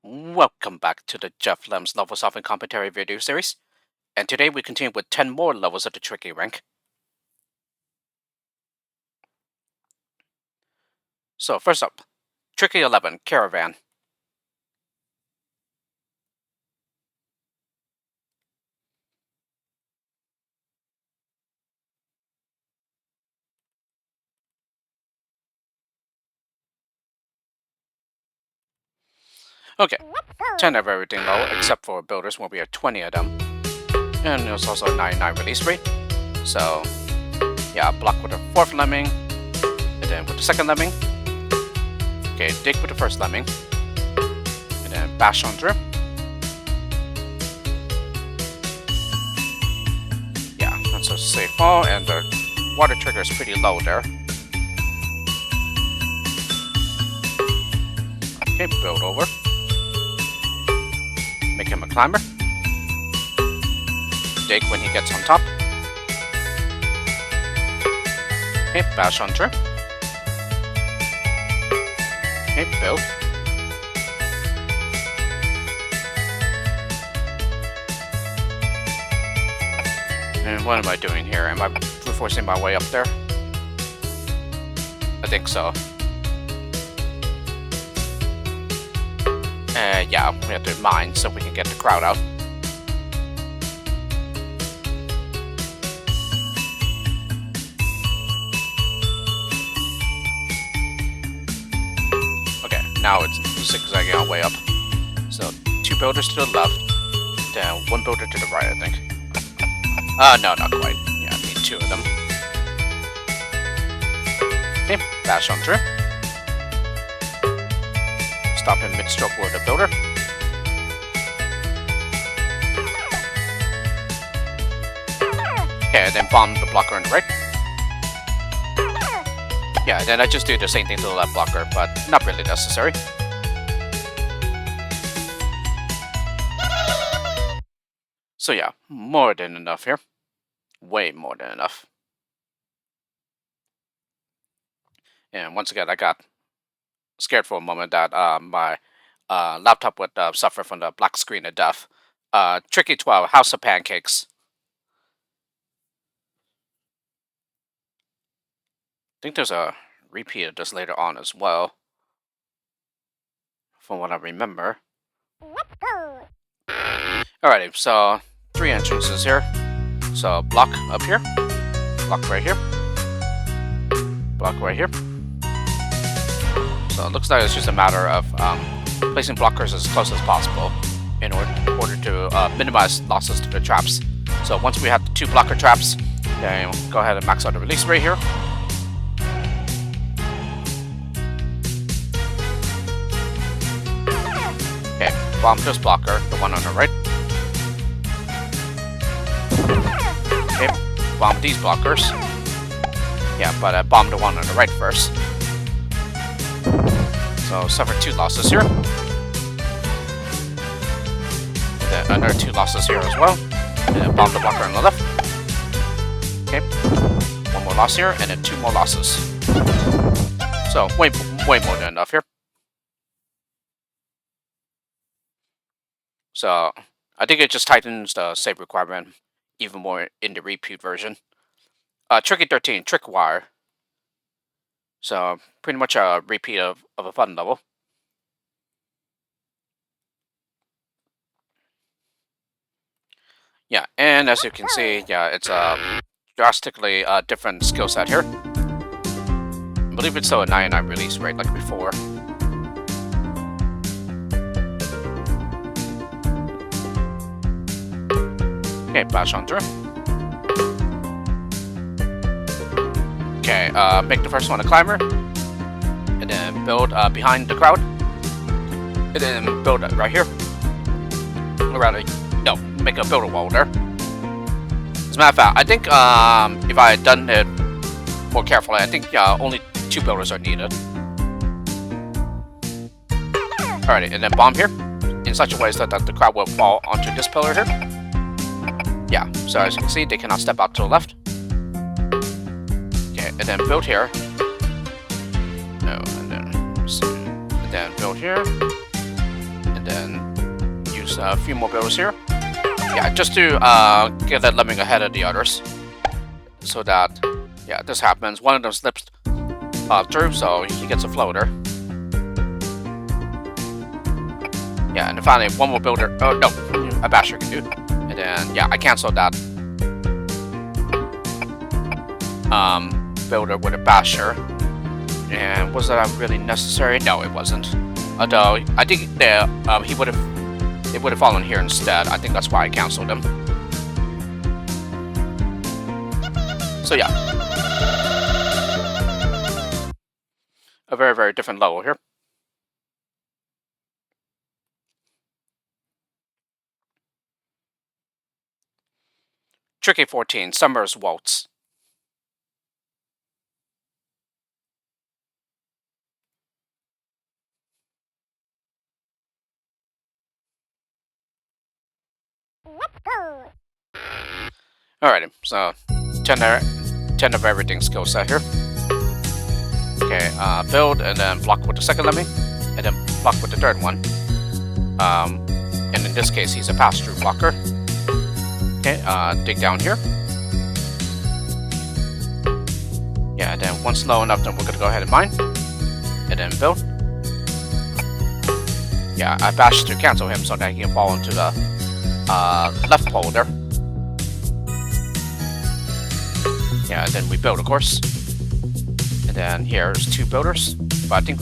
Welcome back to the Geoff Lems level solving commentary video series, and today we continue with 10 more levels of the tricky rank. So first up, Tricky 11 Caravan. Okay, 10 of everything low except for builders where we have 20 of them. And there's also a 99 release rate. So yeah, block with the 4th lemming, and then with the 2nd lemming. Okay, dig with the 1st lemming, and then bash on through. Yeah, that's a safe fall, and the water trigger is pretty low there. Okay, build over. Make him a climber. Dig when he gets on top. Okay, bash on through. Okay, build. And what am I doing here? Am I forcing my way up there? I think so. Yeah, we have to mine so we can get the crowd out. Okay, now it's zigzagging our way up. So, 2 builders to the left, then 1 builder to the right, I think. No, not quite. Yeah, I need 2 of them. Okay, bash on through. Stop in mid-stroke with the builder. Okay, and then bomb the blocker on the right. Yeah, then I just do the same thing to the left blocker, but not really necessary. So yeah, more than enough here. Way more than enough. And once again, I got scared for a moment that my laptop would suffer from the black screen of death. Tricky 12, House of Pancakes. I think there's a repeat of this later on as well, from what I remember. Alrighty, so 3 entrances here. So block up here, block right here, block right here. So it looks like it's just a matter of placing blockers as close as possible in order to minimize losses to the traps. So once we have the 2 blocker traps, then go ahead and max out the release rate here. Okay, bomb this blocker, the one on the right. Okay, bomb these blockers. Yeah, but I bombed the one on the right first. So suffer 2 losses here. And then another 2 losses here as well. And then bomb the blocker on the left. Okay, 1 more loss here, and then 2 more losses. So way more than enough here. So I think it just tightens the save requirement even more in the repeat version. Tricky 13, Trick Wire. So pretty much a repeat of a fun level. Yeah, and as you can see, yeah, it's a drastically different skill set here. I believe it's still a 99 release rate like before. Okay, bash on through. Okay, make the first one a climber, and then build behind the crowd, and then build it right here. Or rather, no, make a builder wall there. As a matter of fact, I think if I had done it more carefully, I think only 2 builders are needed. Alrighty, and then bomb here in such a way so that the crowd will fall onto this pillar here. Yeah, so as you can see, they cannot step out to the left. Okay, and then build here. No, and then build here. And then there's a few more builders here. Yeah, just to get that lemming ahead of the others, so that this happens. One of them slips through, so he gets a floater. Yeah, and then finally one more builder. Oh no, a basher can do. And then I canceled that builder with a basher. And was that really necessary? No, it wasn't. Although I think it would have fallen here instead. I think that's why I canceled him. So yeah, a very, very different level here. Tricky 14, Summer's Waltz. Alrighty, so 10 of everything skill set here. Okay, build and then block with the second lemming, and then block with the third one. And in this case, he's a pass-through blocker. Okay, dig down here. Yeah, and then once low enough, then we're gonna go ahead and mine, and then build. Yeah, I bashed to cancel him so that he can fall into the left pole there. Yeah, and then we build, of course. And then here's 2 builders. But I think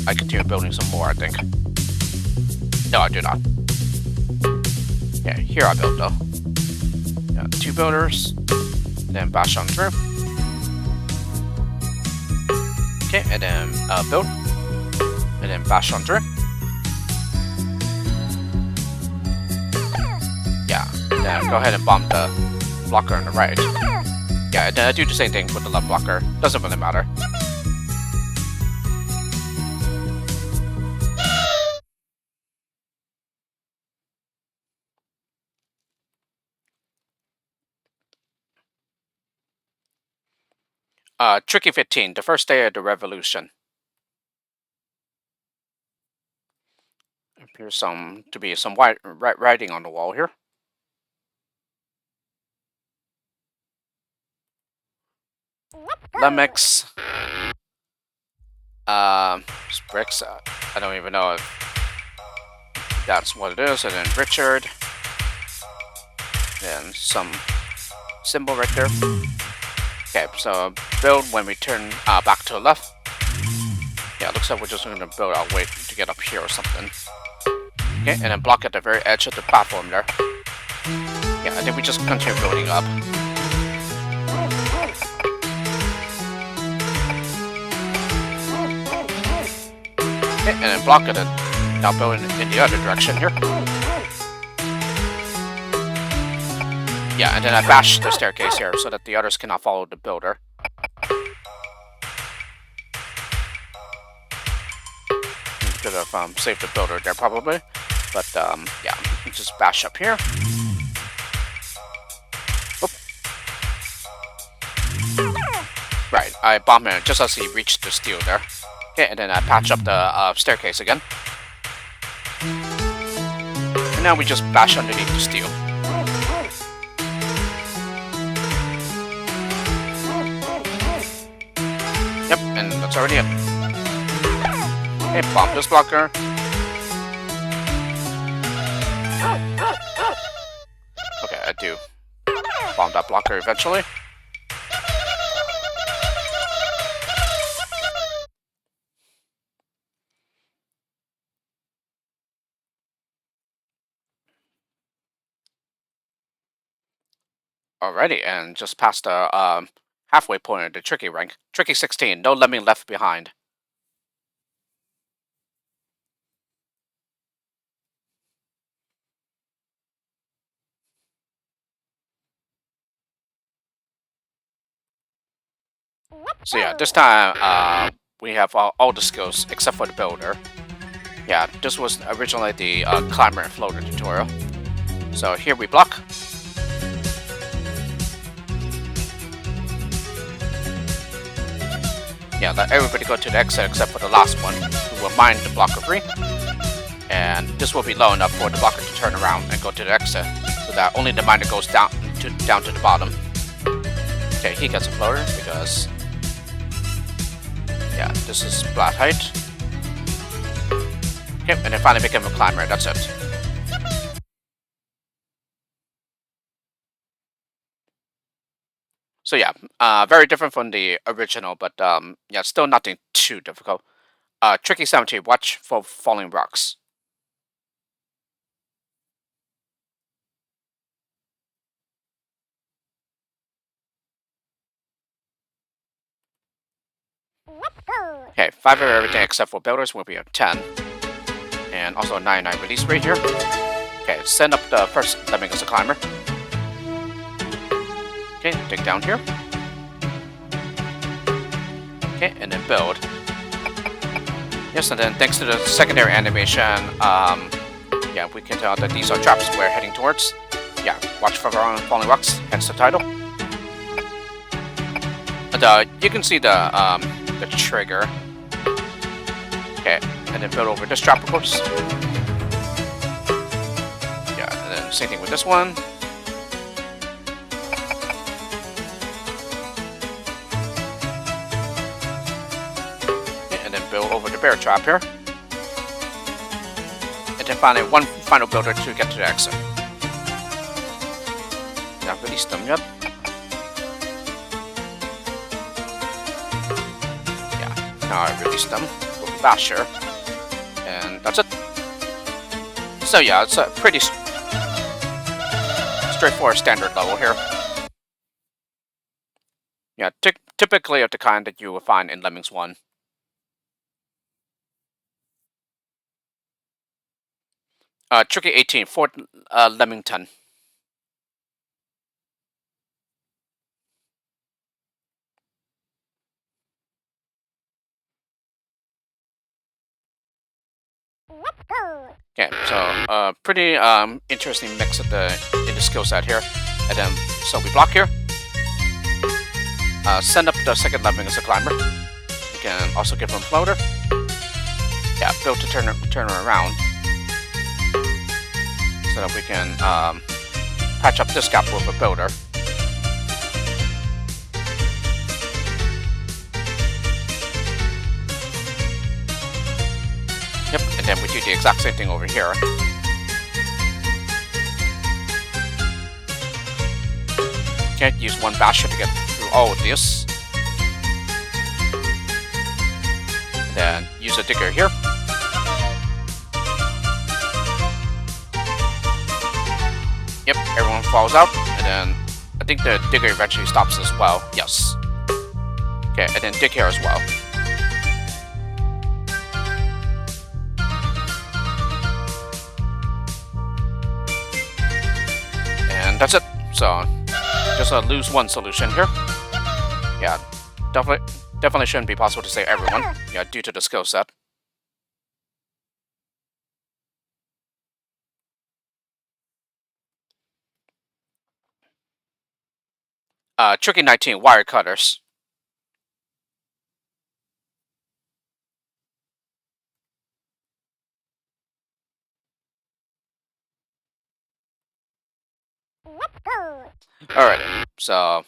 I continue building some more, I think. No, I do not. Yeah, here I build, though. Yeah, 2 builders. And then bash on through. Okay, and then build. And then bash on through. Yeah, and then go ahead and bomb the blocker on the right. Yeah, and then I do the same thing with the left blocker. Doesn't really matter. Tricky 15, the first day of the revolution. Appears to be some white writing on the wall here. Lemix. Bricks. I don't even know if that's what it is. And then Richard. Then some symbol right there. Okay, so build when we turn back to the left. Yeah, it looks like we're just going to build our way to get up here or something. Okay, and then block at the very edge of the platform there. Yeah, and then we just continue building up. Okay, and then block it and now build in the other direction here. Yeah, and then I bash the staircase here so that the others cannot follow the builder. Could have saved the builder there probably, but yeah, just bash up here. Oop. Right, I bomb him just as he reached the steel there. Okay, and then I patch up the staircase again. And now we just bash underneath the steel. Yep, and that's already it. Okay, bomb this blocker. Okay, I do bomb that blocker eventually. Alrighty, and just past the halfway point of the tricky rank. Tricky 16, no lemming left behind. So yeah, this time we have all the skills except for the builder. Yeah, this was originally the climber and floater tutorial. So here we block. Yeah, let everybody go to the exit except for the last one, who will mine the blocker free. And and this will be low enough for the blocker to turn around and go to the exit, so that only the miner goes down to the bottom. Okay, he gets a floater because, yeah, this is flat height. Okay, and then finally make him a climber. That's it. So yeah, very different from the original, but yeah, still nothing too difficult. Tricky cemetery. Watch for falling rocks. Okay, 5 of everything except for builders will be a 10. And also a 99 release rate here. Okay, send up the first lemming as a climber. Okay, dig down here. Okay, and then build. Yes, and then thanks to the secondary animation, yeah, we can tell that these are traps we're heading towards. Yeah, watch for falling rocks, hence the title. But you can see the trigger. Okay, and then build over this trap, of course. Yeah, and then same thing with this one. Okay, and then build over the bear trap here. And then finally, one final builder to get to the exit. Not released them yet. Yeah, now I released them. Basher, and that's it. So yeah, it's a pretty straightforward standard level here. Yeah, typically of the kind that you will find in Lemmings 1. Tricky 18, Fort Lemmington. Okay, so pretty interesting mix in the skill set here. And then so we block here. Send up the second lemming as a climber. You can also give him floater. Yeah, build to turn her around. So that we can patch up this gap with a builder. Yep, and then we do the exact same thing over here. Can't use one bastion to get through all of this. And then use a digger here. Yep, everyone falls out, and then I think the digger eventually stops as well. Yes. Okay, and then dig here as well. And that's it. So, just a lose one solution here. Yeah, definitely shouldn't be possible to save everyone. Yeah, due to the skill set. Tricky 19, wire cutters. Alright, so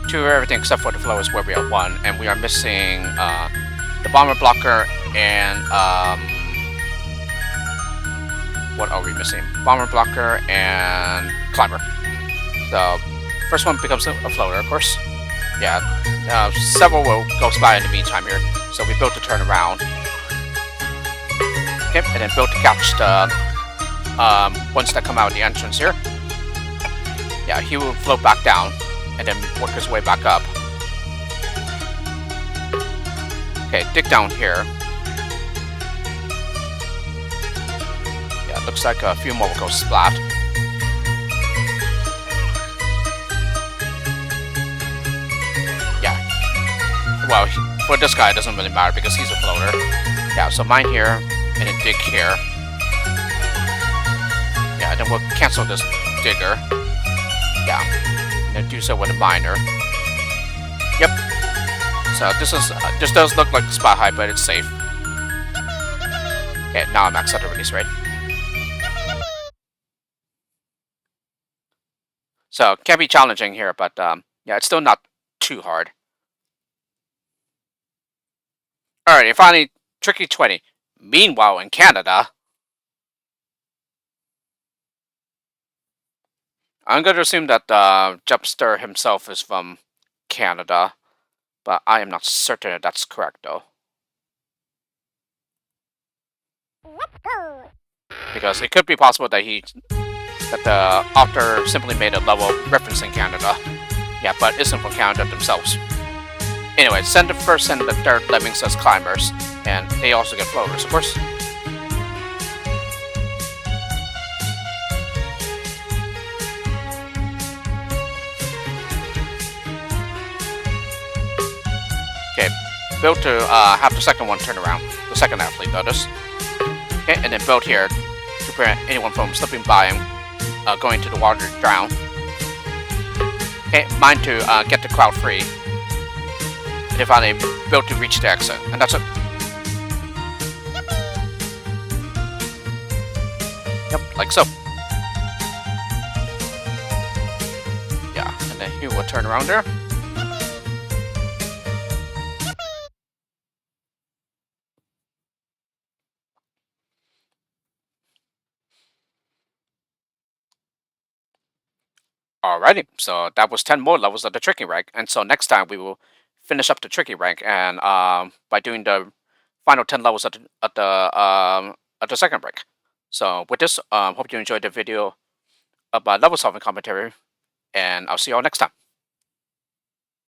2 of everything except for the flow is where we are 1, and we are missing the bomber blocker and what are we missing? Bomber blocker and climber. So first one becomes a floater, of course. Yeah, several will go by in the meantime here. So we built to turn around. Okay, and then built to catch the ones that come out of the entrance here. Yeah, he will float back down and then work his way back up. Okay, dig down here. Yeah, looks like a few more will go splat. Yeah. Well, for this guy, it doesn't really matter because he's a floater. Yeah, so mine here, and then dig here. Yeah, and then we'll cancel this digger. Yeah, and then do so with a miner. Yep. So this does look like the spot height, but it's safe. Okay, now I'm maxed out the release rate. So, can be challenging here, but yeah, it's still not too hard. Alright, and finally, Tricky 20. Meanwhile, in Canada, I'm going to assume that Geoffster himself is from Canada, but I am not certain if that's correct, though. Because it could be possible that the author simply made a level referencing Canada. Yeah, but isn't from Canada themselves. Anyway, send the first and the third lemmings as climbers, and they also get floaters, of course. Okay, build to have the second one turn around. The second athlete, notice. Okay, and then build here to prevent anyone from slipping by and going to the water to drown. Okay, mine to get the crowd free. And then finally build to reach the exit, and that's it. Yep, like so. Yeah, and then he will turn around there. Alrighty, so that was 10 more levels of the tricky rank, and so next time we will finish up the tricky rank, and by doing the final 10 levels at the second rank. So with this, hope you enjoyed the video of my level solving commentary, and I'll see you all next time.